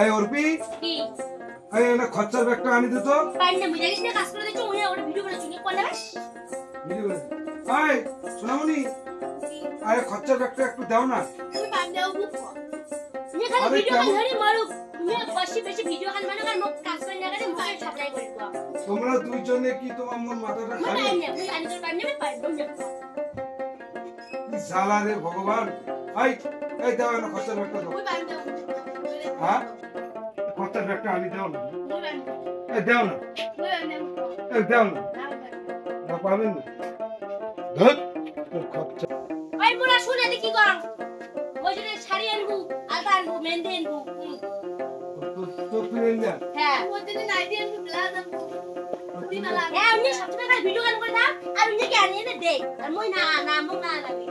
এই অর্পি কি এই না খচ্চার ব্যাগটা আনি দে তো পাইনে বুঝাইছ না কাজ করে দিছ উনি ওর ভিডিও করে চুনি কোন না ভিডিও করে এই সোনামণি আরে খচ্চার ব্যাগটা একটু দাও না তুমি বাদ দাও বুক তুমি খালি ভিডিও খালি ধরি মারু তুমি বেশি বেশি ভিডিও খালি মানে মোক কাজ করে না করে মোবাইল সাপ্লাই করে দাও তোমরা দুইজনে কি তোমার মন মাথাটা খালি পাইনে তুই আনি তোর পাইনে পাইবো না জ্বালা রে ভগবান এই দাও না খচ্চার ব্যাগটা দাও ওই বাদ দাও হ্যাঁ খচ্চার ব্যাগটা আনি দাও না ওই বাদ দাও এই দাও না ওই বাদ দাও এই দাও না না পাবেন না ধর তোর খচ্চা ওই পুরা শুনে দি কি কর ওই যে শাড়ি আনবো আলতা আনবো মেহেন্দি আনবো তো তুই না হ্যাঁ ওই দিন নাইটি আনবো ব্লাউজ আনবো দিন আলা হ্যাঁ উনি সবসময় খালি ভিডিও গান করে দাও আর উনি কি আনিয়ে দে আর মই না না মোক না লাগে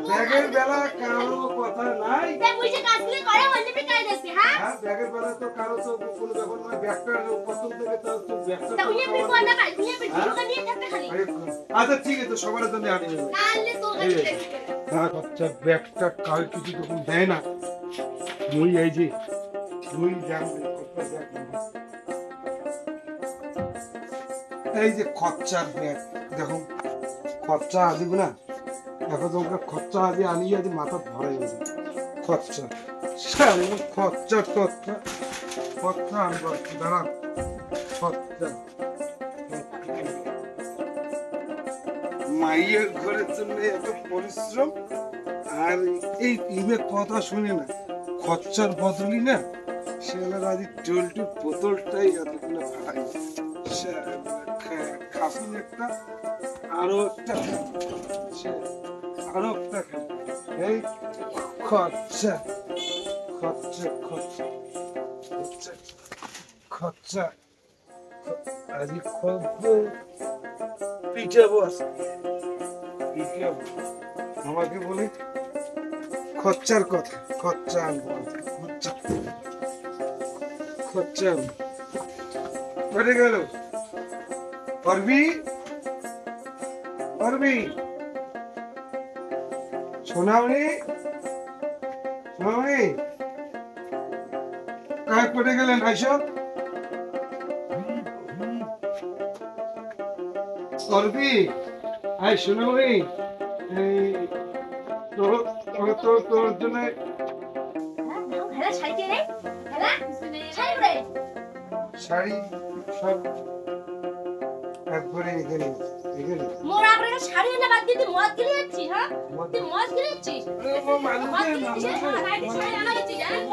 ব্যাগের বেলা কারো কথা নাই তে বুঝে কাজগুলো করে মনে কাজ দেখবি হ্যাঁ হ্যাঁ ব্যাগের বেলা তো কারো তো কোনো ব্যাপার নয় ব্যাগটা পছন্দ থেকে তো ব্যাগটা তা উনি আপনি কোন না পাই উনি আপনি ভিডিও গান নিয়ে থাকতে খালি আচ্ছা ঠিক আছে সবার জন্য আনি নেব তাহলে তো গান দেখবি হ্যাঁ আচ্ছা ব্যাগটা কাল কিছু তখন দেয় না মুই এই যে মুই জানবে এই যে খচ্চার ব্যাগ দেখো খচ্চা আসিব না এখন তোমাকে খচ্চা আজ আনিয়ে আজ মাথা ধরাই গেছে খচ্চা খচ্চা খচ্চা খচ্চা আনবো দাঁড়া খচ্চা মাইয়ের ঘরের জন্য এত পরিশ্রম আর এই ইমের কথা শুনে না খচ্চার বদলি না সেগুলো আজ জলটুর বোতলটাই এতগুলো ফাটাই খাসুন একটা আরো একটা আরো একটা এই খচ্চা খচ্চা খচ্চা খচ্চা খচ্চা আজ খুব পিঠাবো আছে পিঠাবো আমাকে বলে খচ্চার কথা খচ্চা আনবো খচ্চা খচ্চা কোথায় গেল পারবি পারবি সোনামণি সোনামণি কাজ করে গেলেন আইসব করবি আই সোনামণি এই তোর জন্য হেলা শাড়ি কে রে হেলা শাড়ি রে শাড়ি সব একবারে এখানে এখানে মোর আপরে শাড়ি না বাদ দিতে মদ গিলে যাচ্ছিস হ্যাঁ তুই মদ গিলে যাচ্ছিস মানুষ মদ গিলে যাচ্ছিস শাড়ি আনা যাচ্ছিস জানেন